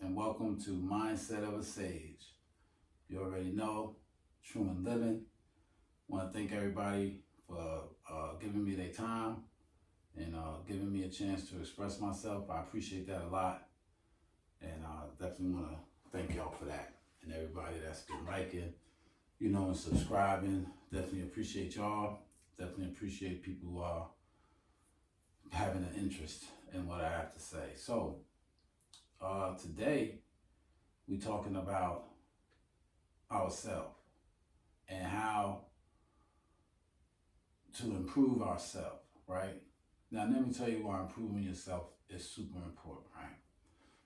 and welcome to Mindset of a Sage. You already know, True and Living. Want to thank everybody for giving me their time and giving me a chance to express myself. I appreciate that a lot, and definitely want to thank y'all for that. And everybody that's been liking, and subscribing. Definitely appreciate y'all. Definitely appreciate people having an interest in what I have to say. So today we talking about ourselves and how to improve ourselves, right? Now let me tell you why improving yourself is super important, right?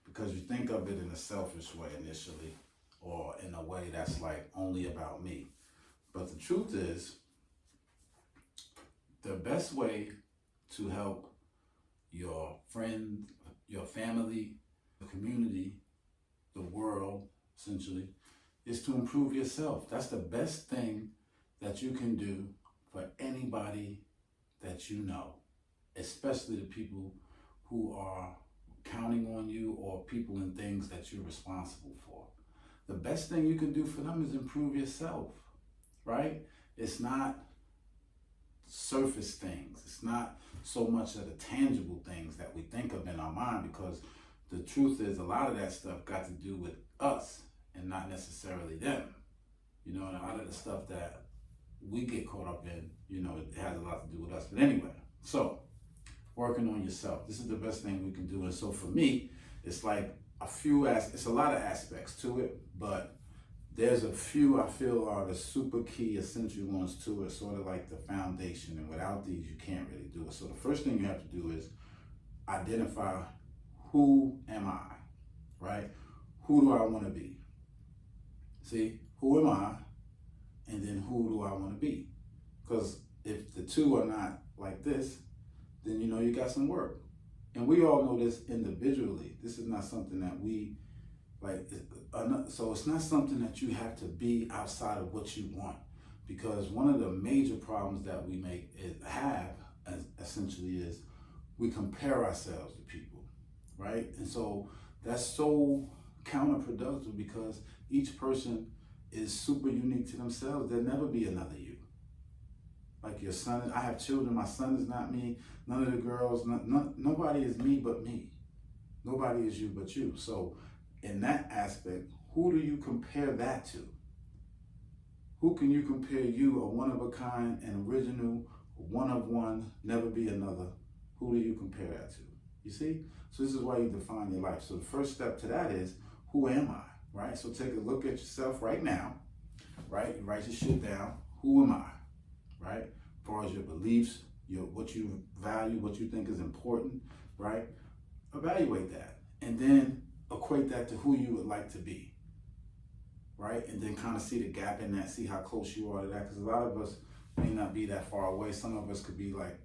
Because you think of it in a selfish way initially, or in a way that's like only about me. But the truth is, the best way to help your friend, your family, the community, the world, essentially, is to improve yourself. That's the best thing that you can do for anybody that you know, especially the people who are counting on you or people and things that you're responsible for. The best thing you can do for them is improve yourself, right? It's not surface things. It's not so much of the tangible things that we think of in our mind, because the truth is a lot of that stuff got to do with us and not necessarily them. And a lot of the stuff that we get caught up in, it has a lot to do with us. But anyway, so working on yourself. This is the best thing we can do. And so for me, it's like it's a lot of aspects to it, but there's a few I feel are the super key essential ones to it, sort of like the foundation. And without these, you can't really do it. So the first thing you have to do is identify, who am I, right? Who do I want to be? See, who am I? And then who do I want to be? Because if the two are not like this, then you got some work. And we all know this individually. This is not something that we so it's not something that you have to be outside of what you want. Because one of the major problems that we have essentially is we compare ourselves to people, right? And so that's so counterproductive, because each person is super unique to themselves. There'll never be another you. Like your son, I have children, my son is not me. None of the girls, nobody is me but me. Nobody is you but you. So in that aspect, who do you compare that to? Who can you compare you, a one of a kind, an original, one of one, never be another? Who do you compare that to? You see? So this is why you define your life. So the first step to that is, who am I, right? So take a look at yourself right now, right? You write your shit down. Who am I, right? As far as your beliefs, what you value, what you think is important, right? Evaluate that. And then equate that to who you would like to be, right? And then kind of see the gap in that, see how close you are to that, because a lot of us may not be that far away. Some of us could be like,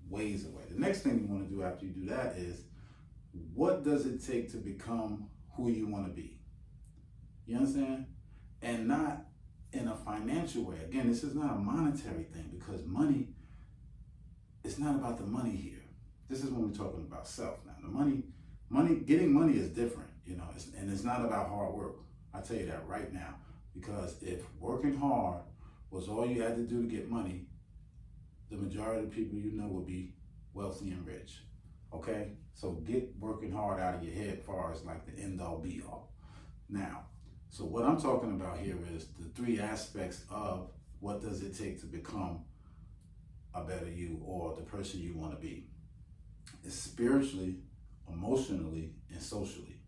ways away. The next thing you want to do after you do that is, what does it take to become who you want to be? You understand? And not in a financial way. Again, this is not a monetary thing, because money, it's not about the money here. This is when we're talking about self now. Getting money is different, and it's not about hard work. I tell you that right now, because if working hard was all you had to do to get money, the majority of people would be wealthy and rich. Okay? So get working hard out of your head as far as like the end all be all. Now, so what I'm talking about here is the three aspects of what does it take to become a better you, or the person you want to be. It's spiritually, emotionally, and socially.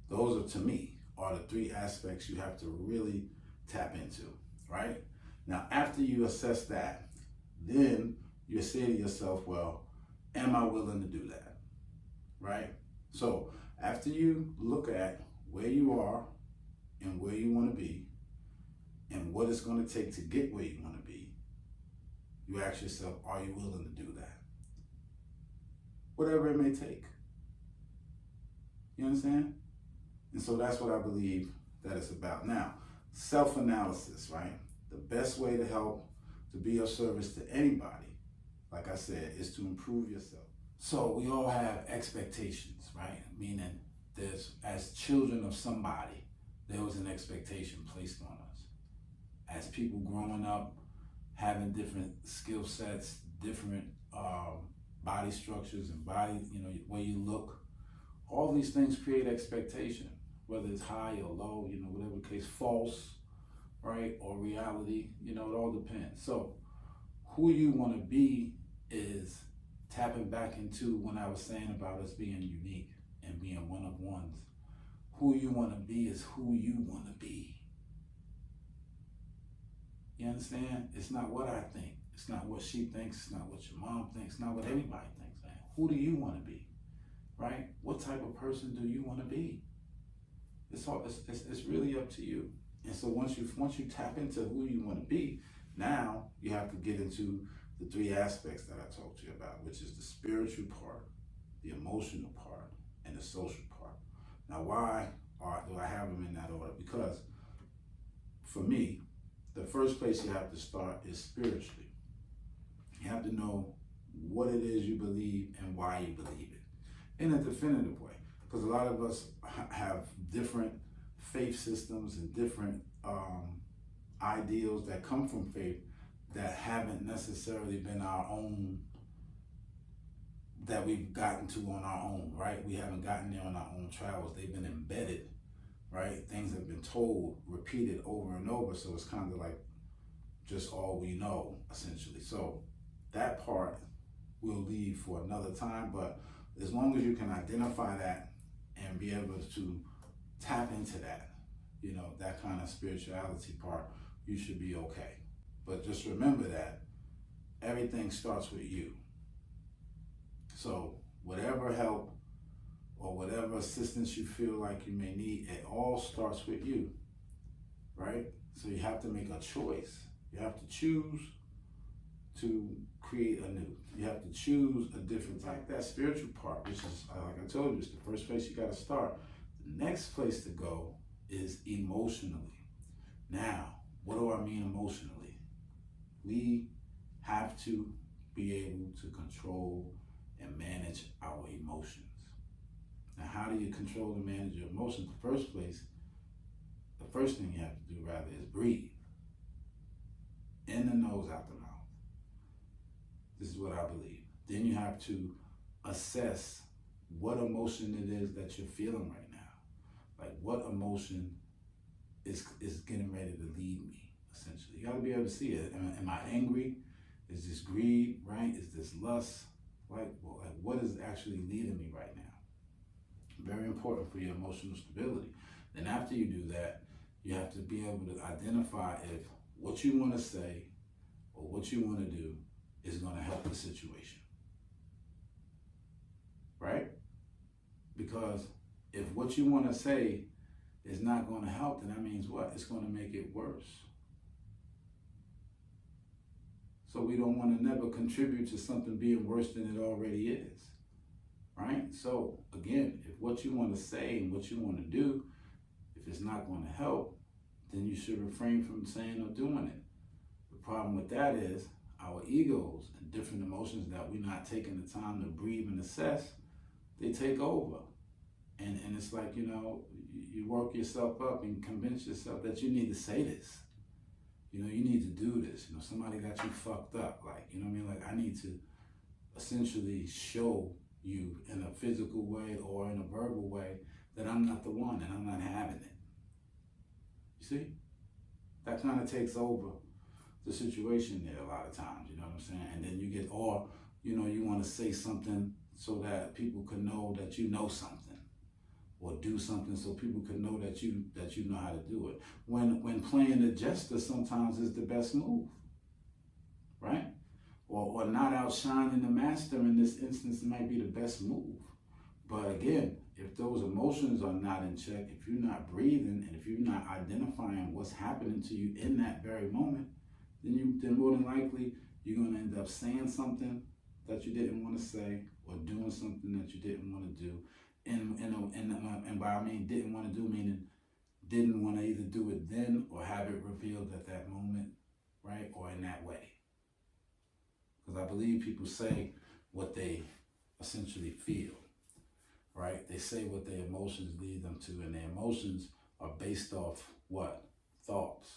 Those are, to me, are the three aspects you have to really tap into, right? Now, after you assess that, then you say to yourself, well, am I willing to do that, right? So after you look at where you are and where you want to be and what it's going to take to get where you want to be, you ask yourself, are you willing to do that? Whatever it may take. You understand? And so that's what I believe that it's about. Now, self-analysis, right? The best way to help to be of service to anybody, like I said, is to improve yourself. So we all have expectations, right? Meaning as as children of somebody, there was an expectation placed on us. As people growing up, having different skill sets, different body structures and body, way you look, all these things create expectation, whether it's high or low, whatever the case, false, right, or reality, it all depends. So who you want to be is tapping back into when I was saying about us being unique and being one of ones. Who you want to be is who you want to be. You understand? It's not what I think. It's not what she thinks. It's not what your mom thinks. It's not what anybody thinks, man. Who do you want to be? Right? What type of person do you want to be? It's really up to you. And so once you tap into who you want to be, now you have to get into the three aspects that I talked to you about, which is the spiritual part, the emotional part, and the social part. Now, why do I have them in that order? Because for me, the first place you have to start is spiritually. You have to know what it is you believe and why you believe it in a definitive way. Because a lot of us have different faith systems and different ideals that come from faith that haven't necessarily been our own, that we've gotten to on our own, right? We haven't gotten there on our own travels. They've been embedded, right? Things have been told, repeated over and over. So it's kind of like just all we know, essentially. So that part we'll leave for another time. But as long as you can identify that and be able to tap into that, that kind of spirituality part, you should be okay. But just remember that everything starts with you. So whatever help or whatever assistance you feel like you may need, it all starts with you, right? So you have to make a choice. You have to choose to create anew. You have to choose a different type. That spiritual part, which is, like I told you, it's the first place you got to start. The next place to go is emotionally. Now, what do I mean emotionally? We have to be able to control and manage our emotions. Now, how do you control and manage your emotions? The first thing you have to do rather is breathe. In the nose, out the mouth. This is what I believe. Then you have to assess what emotion it is that you're feeling right now. Like what emotion is getting ready to lead me, essentially. You gotta be able to see it. Am I angry? Is this greed, right? Is this lust? Like what is actually leading me right now? Very important for your emotional stability. Then after you do that, you have to be able to identify if what you want to say or what you want to do is going to help the situation. Right? Because if what you want to say is not going to help, then that means what? It's going to make it worse. So we don't want to never contribute to something being worse than it already is. Right? So again, if what you want to say and what you want to do, if it's not going to help, then you should refrain from saying or doing it. The problem with that is our egos and different emotions that we're not taking the time to breathe and assess, they take over. And it's like, you work yourself up and convince yourself that you need to say this. You need to do this. Somebody got you fucked up. Like, I need to essentially show you in a physical way or in a verbal way that I'm not the one and I'm not having it. You see? That kind of takes over the situation there a lot of times, you know what I'm saying? And then you get, you want to say something so that people can know that you know something, or do something so people can know that you know how to do it. When playing the jester sometimes is the best move, right? Or not outshining the master in this instance might be the best move. But again, if those emotions are not in check, if you're not breathing, and if you're not identifying what's happening to you in that very moment, then more than likely you're going to end up saying something that you didn't want to say, or doing something that you didn't want to do. And by I mean didn't want to do, meaning didn't want to either do it then or have it revealed at that moment, right? Or in that way. Because I believe people say what they essentially feel, right? They say what their emotions lead them to, and their emotions are based off what? Thoughts.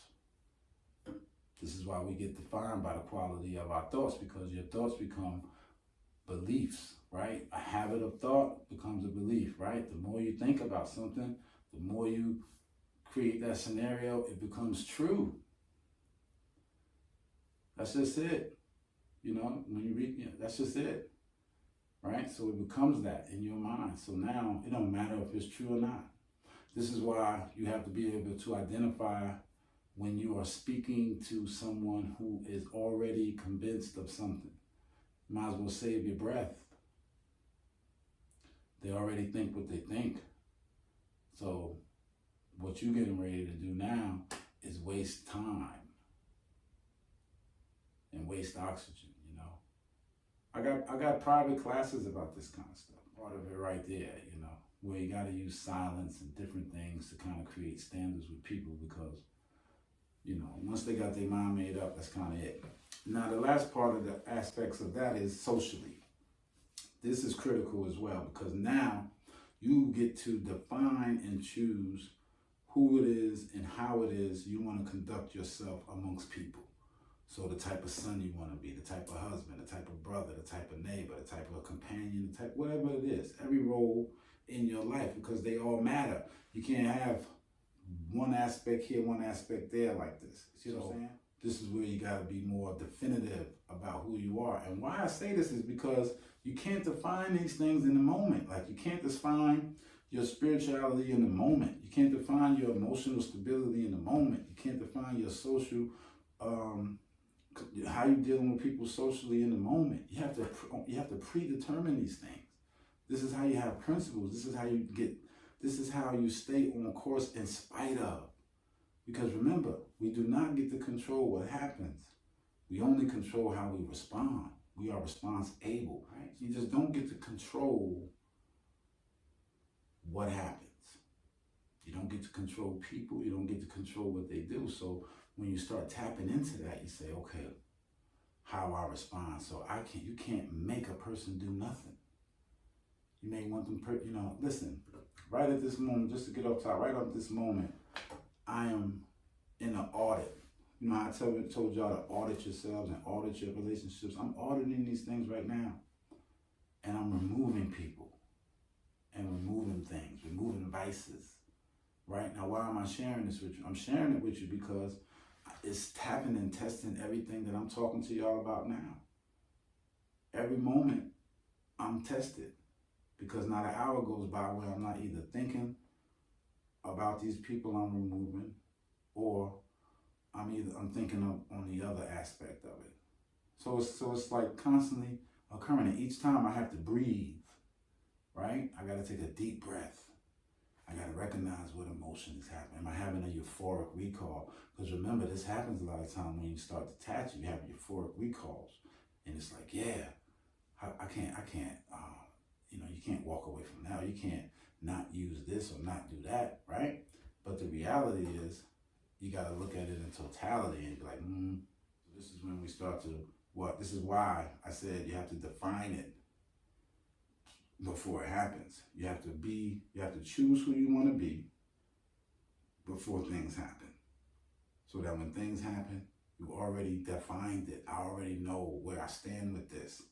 This is why we get defined by the quality of our thoughts, because your thoughts become beliefs, right? A habit of thought becomes a belief, right? The more you think about something, the more you create that scenario, it becomes true. That's just it. You know, when you read, that's just it, right? So it becomes that in your mind. So now it don't matter if it's true or not. This is why you have to be able to identify when you are speaking to someone who is already convinced of something. You might as well save your breath. They already think what they think. So what you're getting ready to do now is waste time and waste oxygen, you know. I got private classes about this kind of stuff. Part of it right there, you know, where you got to use silence and different things to kind of create standards with people, because, you know, once they got their mind made up, that's kind of it. Now, the last part of the aspects of that is socially. This is critical as well, because now you get to define and choose who it is and how it is you want to conduct yourself amongst people. So the type of son you want to be, the type of husband, the type of brother, the type of neighbor, the type of companion, the type, whatever it is, every role in your life, because they all matter. You can't have one aspect here, one aspect there like this. See what I'm saying? This is where you got to be more definitive about who you are. And why I say this is because you can't define these things in the moment. Like, you can't define your spirituality in the moment. You can't define your emotional stability in the moment. You can't define your social, how you're dealing with people socially in the moment. You have to predetermine these things. This is how you have principles. This is how you stay on course in spite of. Because remember, we do not get to control what happens. We only control how we respond. We are response able, right? You just don't get to control what happens. You don't get to control people. You don't get to control what they do. So when you start tapping into that, you say, okay, how I respond. So you can't make a person do nothing. You may want them, listen, right at this moment, just to get off top, right up this moment, I am in an audit. You know, I told y'all to audit yourselves and audit your relationships. I'm auditing these things right now. And I'm removing people and removing things, removing vices. Right? Now, why am I sharing this with you? I'm sharing it with you because it's tapping and testing everything that I'm talking to y'all about now. Every moment, I'm tested. Because not an hour goes by where I'm not either thinking about these people I'm removing, or I'm thinking on the other aspect of it. So it's like constantly occurring. And each time I have to breathe, right? I got to take a deep breath. I got to recognize what emotion is happening. Am I having a euphoric recall? Because remember, this happens a lot of times when you start detaching. You have euphoric recalls. And it's like, yeah, I can't, you can't walk away from that. You can't not use this or not do that, right? But the reality is, you got to look at it in totality and be like, this is when we start to, this is why I said you have to define it before it happens. You have to choose who you want to be before things happen. So that when things happen, you already defined it. I already know where I stand with this.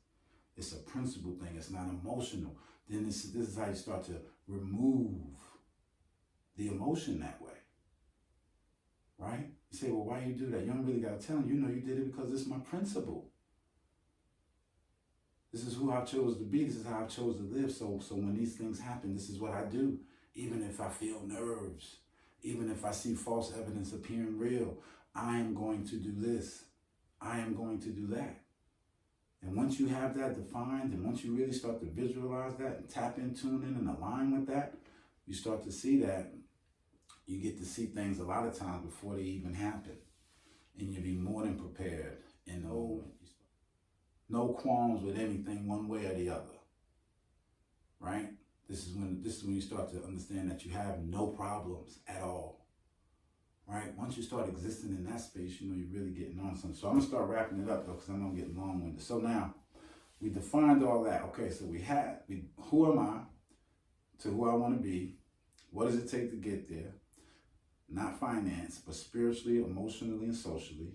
It's a principle thing. It's not emotional. Then this is how you start to remove the emotion that way. Right? You say, well, why you do that? You don't really got to tell them. You know you did it because it's my principle. This is who I chose to be. This is how I chose to live. So when these things happen, this is what I do. Even if I feel nerves, even if I see false evidence appearing real, I am going to do this. I am going to do that. And once you have that defined, and once you really start to visualize that and tap in, tune in, and align with that, you start to see that. You get to see things a lot of times before they even happen. And you'll be more than prepared in the moment. No qualms with anything one way or the other. Right? This is when you start to understand that you have no problems at all. Right? Once you start existing in that space, you're really getting on something. So I'm going to start wrapping it up, though, because I know I'm getting long-winded. So now, we defined all that. Okay, so who am I? to who I want to be. What does it take to get there? Not finance, but spiritually, emotionally, and socially.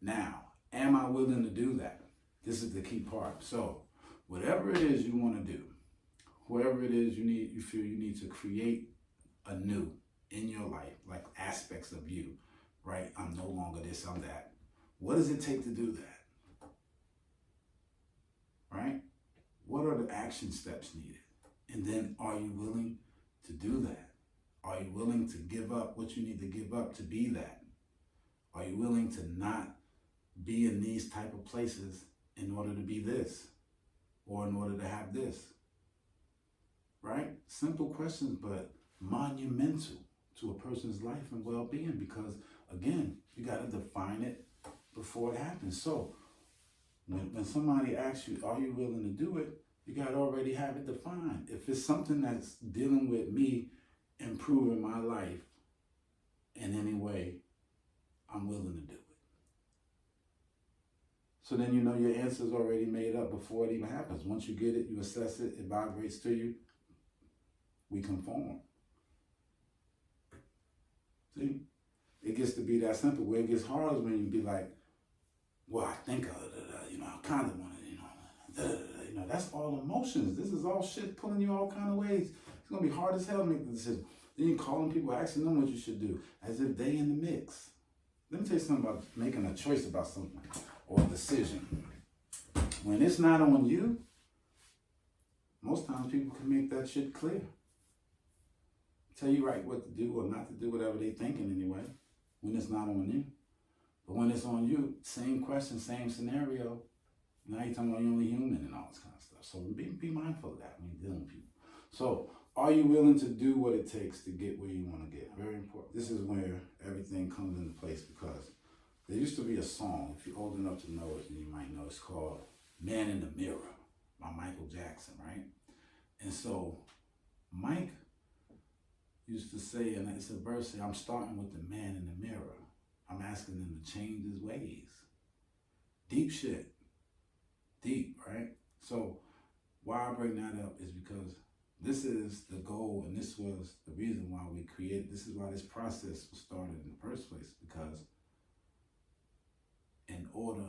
Now, am I willing to do that? This is the key part. So, whatever it is you want to do, whoever it is you feel you need to create anew in your life, like aspects of you, right? I'm no longer this, I'm that. What does it take to do that? Right? What are the action steps needed? And then are you willing to do that? Are you willing to give up what you need to give up to be that? Are you willing to not be in these type of places in order to be this or in order to have this? Right? Simple questions, but monumental to a person's life and well-being, because again, you got to define it before it happens. So when somebody asks you, are you willing to do it? You got to already have it defined. If it's something that's dealing with me improving my life in any way, I'm willing to do it. So then you know your answer's already made up before it even happens. Once you get it, you assess it, it vibrates to you, we conform. See? It gets to be that simple. Where it gets hard is when you be like, well, I think, I kind of want it, that's all emotions. This is all shit pulling you all kind of ways. It's going to be hard as hell to make the decision. Then you're calling people, asking them what you should do, as if they in the mix. Let me tell you something about making a choice about something or a decision. When it's not on you, most times people can make that shit clear. Tell you right what to do or not to do, whatever they thinking anyway, when it's not on you. But when it's on you, same question, same scenario. Now you're talking about you're only human and all this kind of stuff. So be mindful of that when you're dealing with people. So are you willing to do what it takes to get where you want to get? Very important. This is where everything comes into place, because there used to be a song, if you're old enough to know it, then you might know, it's called Man in the Mirror by Michael Jackson, right? And so Mike used to say, and it's a verse, I'm starting with the man in the mirror. I'm asking him to change his ways. Deep shit. Deep, right? So why I bring that up is because this is the goal, and this was the reason why we created, this is why this process was started in the first place, because in order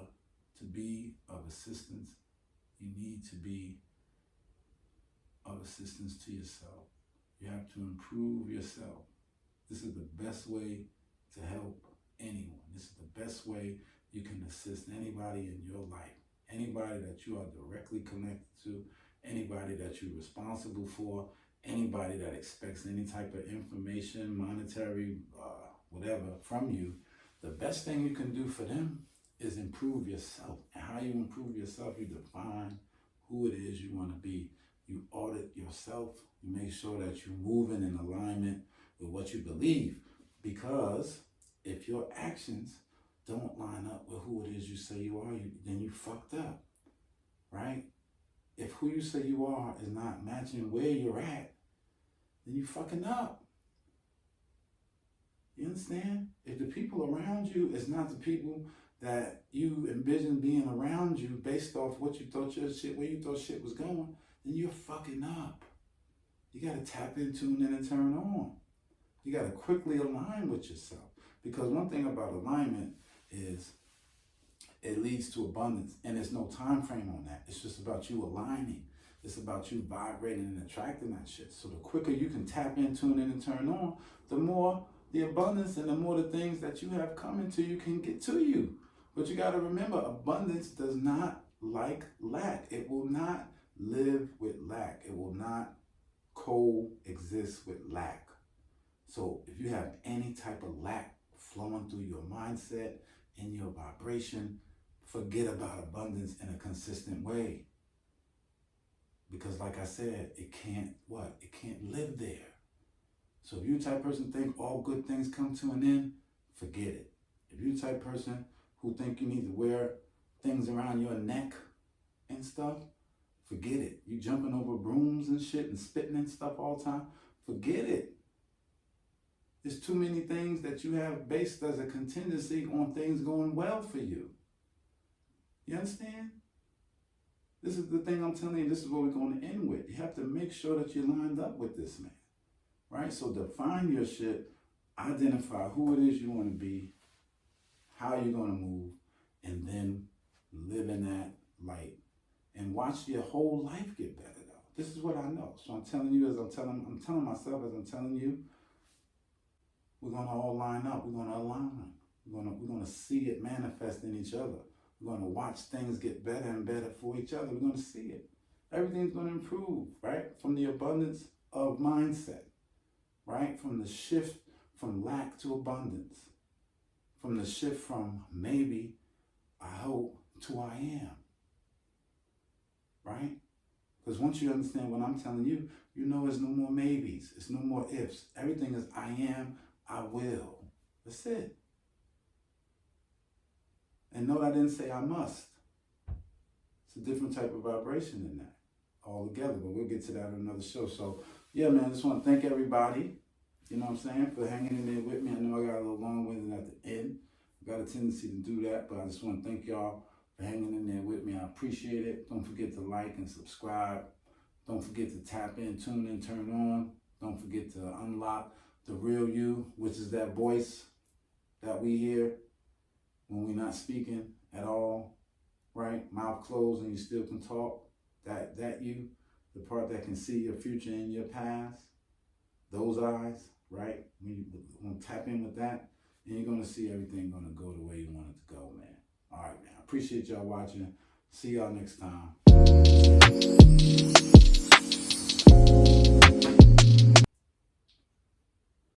to be of assistance, you need to be of assistance to yourself. You have to improve yourself. This is the best way to help anyone. This is the best way you can assist anybody in your life. Anybody that you are directly connected to, anybody that you're responsible for, anybody that expects any type of information, monetary, whatever from you, the best thing you can do for them is improve yourself. And how you improve yourself, you define who it is you want to be. You audit yourself. You make sure that you're moving in alignment with what you believe. Because if your actions don't line up with who it is you say you are, then you fucked up, right? If who you say you are is not matching where you're at, then you fucking up. You understand? If the people around you is not the people that you envision being around you based off what you thought your shit, where you thought shit was going, then you're fucking up. You gotta tap in, tune in, and turn on. You gotta quickly align with yourself. Because one thing about alignment is it leads to abundance, and there's no time frame on that. It's just about you aligning. It's about you vibrating and attracting that shit. So the quicker you can tap in, tune in, and turn on, the more the abundance and the more the things that you have coming to you can get to you. But you got to remember, abundance does not like lack. It will not live with lack. It will not coexist with lack. So if you have any type of lack flowing through your mindset, in your vibration, forget about abundance in a consistent way. Because like I said, it can't live there. So if you the type of person think all good things come to an end, forget it. If you the type of person who think you need to wear things around your neck and stuff, forget it. You jumping over brooms and shit and spitting and stuff all the time, forget it. There's too many things that you have based as a contingency on things going well for you. You understand? This is the thing I'm telling you. This is what we're going to end with. You have to make sure that you're lined up with this man, right? So define your shit, identify who it is you want to be, how you're going to move, and then live in that light and watch your whole life get better, though. This is what I know. So I'm telling you, I'm telling myself, as I'm telling you, we're going to all line up. We're going to align. We're going to see it manifest in each other. We're going to watch things get better and better for each other. We're going to see it. Everything's going to improve, right? From the abundance of mindset, right? From the shift from lack to abundance. From the shift from maybe, I hope, to I am, right? Because once you understand what I'm telling you, you know there's no more maybes. It's no more ifs. Everything is I am, I will. That's it. And note I didn't say I must. It's a different type of vibration than that altogether, but we'll get to that in another show. So, yeah, man, I just want to thank everybody, you know what I'm saying, for hanging in there with me. I know I got a little long-winded at the end. I got a tendency to do that, but I just want to thank y'all for hanging in there with me. I appreciate it. Don't forget to like and subscribe. Don't forget to tap in, tune in, turn on. Don't forget to unlock the real you, which is that voice that we hear when we're not speaking at all, right? Mouth closed and you still can talk. That you, the part that can see your future and your past, those eyes, right? When you tap in with that, and you're going to see everything going to go the way you want it to go, man. All right, man. I appreciate y'all watching. See y'all next time.